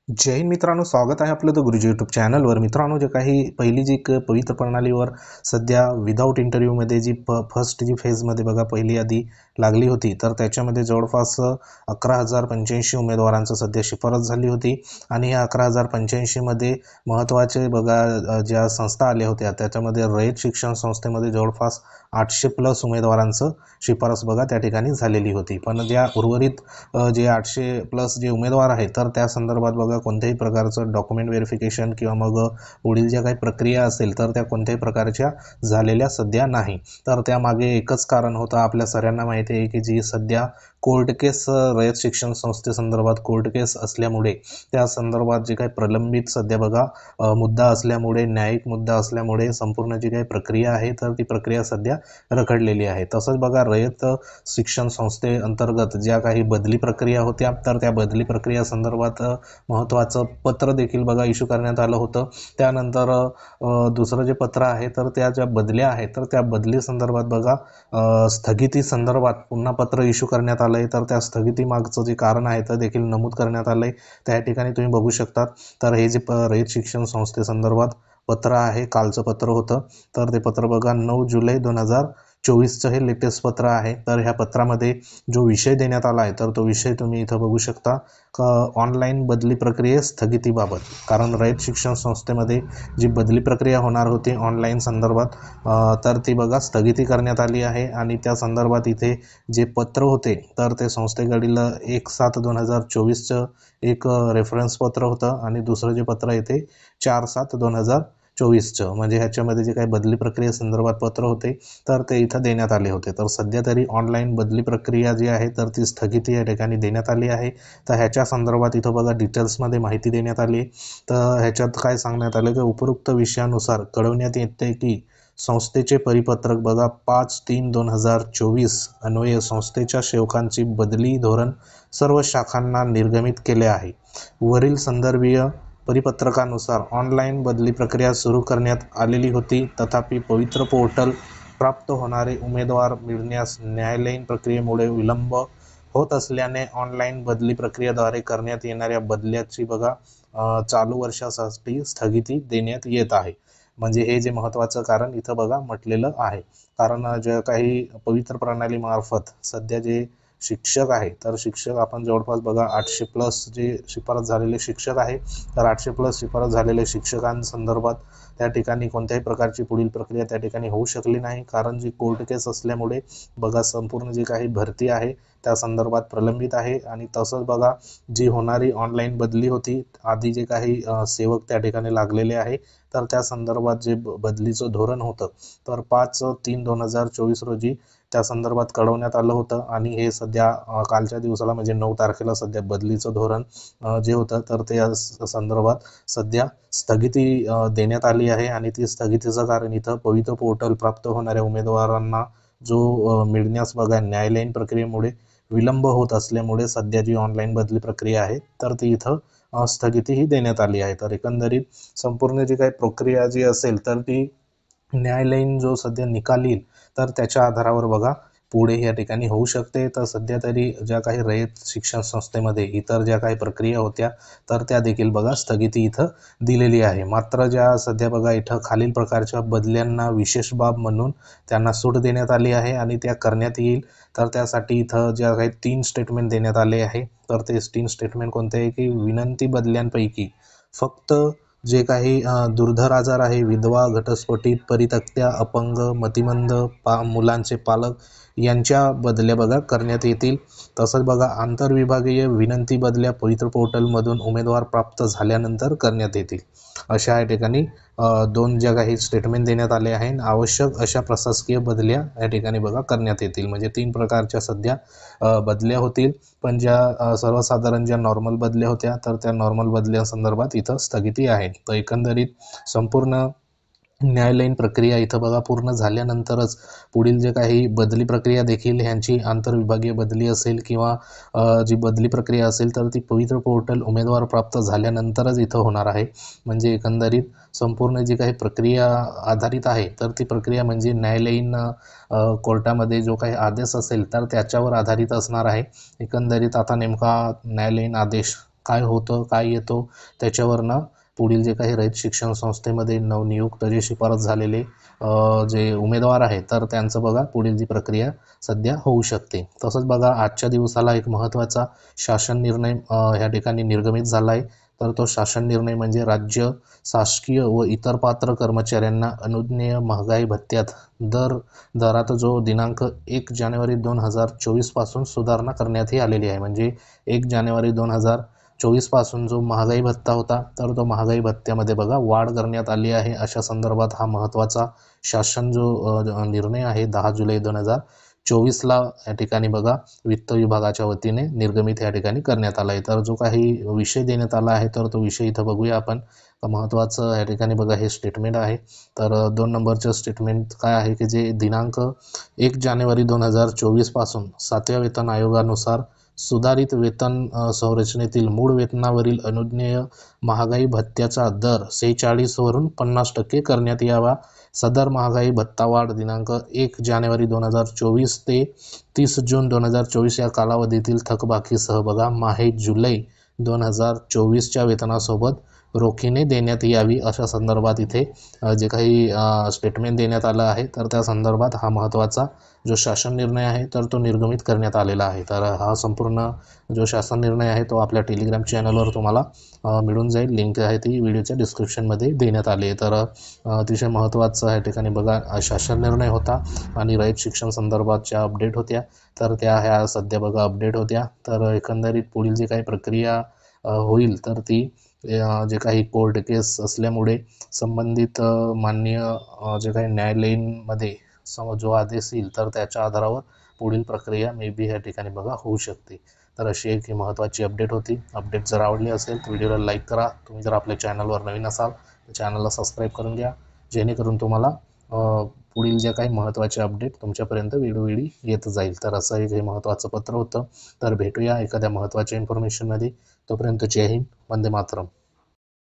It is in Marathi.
जय हिंद मित्रांनो, स्वागत आहे आपलं द गुरुजी यूट्यूब चॅनलवर. मित्रांनो, जे काही पहिली जी पवित्र प्रणालीवर सध्या विदाऊट इंटरव्ह्यूमध्ये जी फर्स्ट जी फेजमध्ये बघा पहिली यादी लागली होती, तर त्याच्यामध्ये जवळपास 11,085 उमेदवारांचं सध्या शिफारस झाली होती. आणि या 11,085मध्ये महत्त्वाचे बघा ज्या संस्था आल्या होत्या त्याच्यामध्ये रयत शिक्षण संस्थेमध्ये जवळपास 800+ उमेदवारांचं शिफारस बघा त्या ठिकाणी झालेली होती. पण ज्या उर्वरित जे 800+ जे उमेदवार आहेत तर त्या संदर्भात बघा कोणत्याही प्रकारचं डॉक्युमेंट व्हेरिफिकेशन किंवा मग पुढील ज्या काही प्रक्रिया असेल तर त्या कोणत्याही प्रकारच्या झालेल्या सध्या नाही. तर त्यामागे एकच कारण होतं, आपल्या सगळ्यांना माहिती आहे की जी सध्या कोर्ट केस रयत शिक्षण संस्थेसंदर्भात कोर्ट केस असल्यामुळे त्या संदर्भात जे काही प्रलंबित सध्या बघा मुद्दा असल्यामुळे, न्यायिक मुद्दा असल्यामुळे संपूर्ण जी काही प्रक्रिया आहे तर ती प्रक्रिया सध्या रखडलेली आहे. तसंच बघा रयत शिक्षण संस्थेअंतर्गत ज्या काही बदली प्रक्रिया होत्या तर त्या बदली प्रक्रिया संदर्भात महत्त्वाचं पत्र देखील बघा इश्यू करण्यात आलं होतं. त्यानंतर दुसरं जे पत्र आहे तर त्या ज्या बदल्या आहेत तर त्या बदली संदर्भात बघा स्थगिती संदर्भात पुन्हा पत्र इश्यू करण्यात आलं आहे. तर त्या स्थगिती मागचं जे कारण आहे तर देखील नमूद करण्यात आलं आहे. त्या ठिकाणी तुम्ही बघू शकतात. तर हे जे रयत शिक्षण संस्थेसंदर्भात पत्र आहे, कालचं पत्र होतं. तर ते पत्र बघा 9 जुलै 2024चं हे लेटेस्ट पत्र आहे. तर ह्या पत्रामध्ये जो विषय देण्यात आला आहे तर तो विषय तुम्ही इथं बघू शकता का ऑनलाईन बदली प्रक्रिये स्थगितीबाबत. कारण रयत शिक्षण संस्थेमध्ये जी बदली प्रक्रिया होणार होती ऑनलाईन संदर्भात तर ती बघा स्थगिती करण्यात आली आहे. आणि त्या संदर्भात इथे जे पत्र होते तर ते संस्थेकडील 1/7/2024चं एक रेफरन्स पत्र होतं आणि दुसरं जे पत्र आहे ते 4/7/2024चं, म्हणजे ह्याच्यामध्ये जे काही बदली प्रक्रियेसंदर्भात पत्र होते तर ते इथं देण्यात आले होते. तर सध्या तरी ऑनलाईन बदली प्रक्रिया जी आहे तर ती स्थगिती या ठिकाणी देण्यात आली आहे. तर ह्याच्या संदर्भात इथं बघा डिटेल्समध्ये माहिती देण्यात आली. तर ह्याच्यात काय सांगण्यात आलं की उपरोक्त विषयानुसार कळवण्यात येते की संस्थेचे परिपत्रक बघा 5/3/2024 अन्वये संस्थेच्या सेवकांची बदली धोरण सर्व शाखांना निर्गमित केले आहे. वरील संदर्भीय परिपत्रकानुसार ऑनलाईन बदली प्रक्रिया सुरू करण्यात आलेली होती. तथापि पवित्र पोर्टल प्राप्त होणारे उमेदवार मिळण्यास न्यायालयीन प्रक्रियेमुळे विलंब होत असल्याने ऑनलाईन बदली प्रक्रियेद्वारे करण्यात येणाऱ्या बदल्याची बघा चालू वर्षासाठी स्थगिती देण्यात येत आहे. म्हणजे हे जे महत्त्वाचं कारण इथं बघा म्हटलेलं आहे. कारण जे काही पवित्र प्रणालीमार्फत सध्या जे शिक्षक आहे तर शिक्षक आपण जवळपास बघा 800+ जे शिफारस झालेले शिक्षक आहे तर 800+ शिफारस झालेले शिक्षकांसंदर्भात त्या ठिकाणी कोणत्याही प्रकारची पुढील प्रक्रिया त्या ठिकाणी होऊ शकली नाही. कारण जी कोर्ट केस असल्यामुळे बघा संपूर्ण जी काही भरती आहे त्या संदर्भात प्रलंबित आहे. आणि तसंच बघा जी होणारी ऑनलाईन बदली होती, आधी जे काही सेवक त्या ठिकाणी लागलेले आहे तर त्या संदर्भात जे बदलीचं धोरण होतं तर 5/3/2024 रोजी त्या संदर्भात कळवण्यात आलं होतं. आणि हे सध्या कालच्या दिवसाला म्हणजे 9 तारखेला सध्या बदलीचं धोरण जे होतं तर ते संदर्भात सध्या स्थगिती देण्यात आली आहे. आणि ती स्थगितीचं कारण इथं पवित्र पोर्टल प्राप्त होणाऱ्या उमेदवारांना जो मिळण्यास बघा न्यायालयीन प्रक्रियेमुळे विलंब होत असल्यामुळे सध्या जी ऑनलाईन बदली प्रक्रिया आहे तर ती इथं स्थगितीही देण्यात आली आहे. तर एकंदरीत संपूर्ण जी काही प्रक्रिया जी असेल तर ती न्यायालयीन जो सध्या निकाल येईल तर त्याच्या आधारावर बघा पुढे या ठिकाणी होऊ शकते. तर सध्या तरी ज्या काही रयत शिक्षण संस्थेमध्ये इतर ज्या काही प्रक्रिया होत्या तर त्या देखील बघा स्थगिती इथं दिलेली आहे. मात्र ज्या सध्या बघा इथं खालील प्रकारच्या बदल्यांना विशेष बाब म्हणून त्यांना सूट देण्यात आली आहे आणि त्या करण्यात येईल. तर त्यासाठी इथं ज्या काही 3 स्टेटमेंट देण्यात आले आहे तर ते 3 स्टेटमेंट कोणते आहे की विनंती बदल्यांपैकी फक्त जे काही दुर्धर आजार आहे, विधवा, घटस्फोटित, परित्यक्त्या, अपंग, मतिमंद, मुलांचे पालक यांच्या बदल्या बघा करण्यात येतील. तसंच बघा आंतरविभागीय विनंती बदल्या पवित्र पोर्टलमधून उमेदवार प्राप्त झाल्यानंतर करण्यात येतील. अशा या ठिकाणी 2 ज्या काही स्टेटमेंट देण्यात आले आहे. आवश्यक अशा प्रशासकीय बदल्या या ठिकाणी बघा करण्यात येतील. म्हणजे 3 प्रकारच्या सध्या बदल्या होतील. पण ज्या सर्वसाधारण ज्या नॉर्मल बदल्या होत्या तर त्या नॉर्मल बदल्यासंदर्भात इथं स्थगिती आहे. तर एकंदरीत संपूर्ण न्यायालयीन प्रक्रिया इथं बघा पूर्ण झाल्यानंतरच पुढील जे काही बदली प्रक्रिया देखील ह्यांची आंतरविभागीय बदली असेल किंवा जी बदली प्रक्रिया असेल तर ती पवित्र पोर्टल उमेदवार प्राप्त झाल्यानंतरच इथं होणार आहे. म्हणजे एकंदरीत संपूर्ण जी काही प्रक्रिया आधारित आहे तर ती प्रक्रिया म्हणजे न्यायालयीन कोर्टामध्ये जो काही आदेश असेल तर त्याच्यावर आधारित असणार आहे. एकंदरीत आता नेमका न्यायालयीन आदेश काय होतं काय येतो त्याच्यावरनं पुढील जे काही रयत शिक्षण संस्थेमध्ये नवनियुक्त जे शिफारस झालेले जे उमेदवार आहेत तर त्यांचं बघा पुढील जी प्रक्रिया सध्या होऊ शकते. तसंच बघा आजच्या दिवसाला एक महत्त्वाचा शासन निर्णय ह्या ठिकाणी निर्गमित झाला आहे. तर तो शासन निर्णय म्हणजे राज्य शासकीय व इतर पात्र कर्मचाऱ्यांना अनुज्ञेय महागाई भत्त्यात दरात जो दिनांक 1 जानेवारी 2024 पासून सुधारणा करण्यात आलेली आहे. म्हणजे 1 जानेवारी 2024 पासून जो महागाई भत्ता होता तर तो महागाई भत्त्यामध्ये बघा वाढ करण्यात आली आहे. अशा संदर्भात हा महत्त्वाचा शासन जो निर्णय आहे 10 जुलै 2024ला या ठिकाणी बघा वित्त विभागाच्या वतीने निर्गमित या ठिकाणी करण्यात आला आहे. तर जो काही विषय देण्यात आला आहे तर तो विषय इथं बघूया आपण. महत्त्वाचं या ठिकाणी बघा हे स्टेटमेंट आहे. तर 2 नंबरचं स्टेटमेंट काय आहे की जे दिनांक 1 जानेवारी 2024 पासून 7व्या वेतन आयोगानुसार सुधारित वेतन संरचनेतील मूळ वेतनावरील अनुज्ञेय महागाई भत्त्याचा दर 46 वरून 50% करण्यात यावा. सदर महागाई भत्ता वाढ दिनांक 1 जानेवारी 2024 ते 30 जून 2024 या कालावधीतील थकबाकीसह बघा माहे जुलै 2024च्या वेतनासोबत रोखीने देण्यात यावी. अशा संदर्भात इथे जे काही स्टेटमेंट देण्यात आलं आहे तर त्या संदर्भात हा महत्त्वाचा जो शासन निर्णय आहे तर तो निर्गमित करण्यात आलेला आहे. तर हा संपूर्ण जो शासन निर्णय आहे तो आपल्या टेलिग्राम चॅनलवर तुम्हाला मिळून जाईल. लिंक आहे ती व्हिडिओच्या डिस्क्रिप्शनमध्ये देण्यात आली आहे. तर अतिशय महत्त्वाचं या ठिकाणी बघा शासन निर्णय होता आणि रयत शिक्षण संदर्भात ज्या अपडेट होत्या तर त्या ह्या सध्या बघा अपडेट होत्या. तर एकंदरीत पुढील जी काही प्रक्रिया होईल तर ती जे काही कोर्ट केस असल्यामुळे संबंधित मान्य जे काही न्यायालयीनमध्ये जो आदेश येईल तर त्याच्या आधारावर पुढील प्रक्रिया मे बी या ठिकाणी बघा होऊ शकते. तर अशी एक महत्त्वाची अपडेट होती. अपडेट जर आवडली असेल तर व्हिडिओला लाईक करा. तुम्ही जर आपल्या चॅनलवर नवीन असाल तर चॅनलला सबस्क्राईब करून घ्या जेणेकरून तुम्हाला पुढील जे काही महत्त्वाचे अपडेट तुमच्यापर्यंत वेळोवेळी येत जाईल. तर असं एक हे महत्त्वाचं पत्र होतं. तर भेटूया एखाद्या महत्त्वाच्या इन्फॉर्मेशनमध्ये. तोपर्यंत जय हिंद, वंदे मातरम.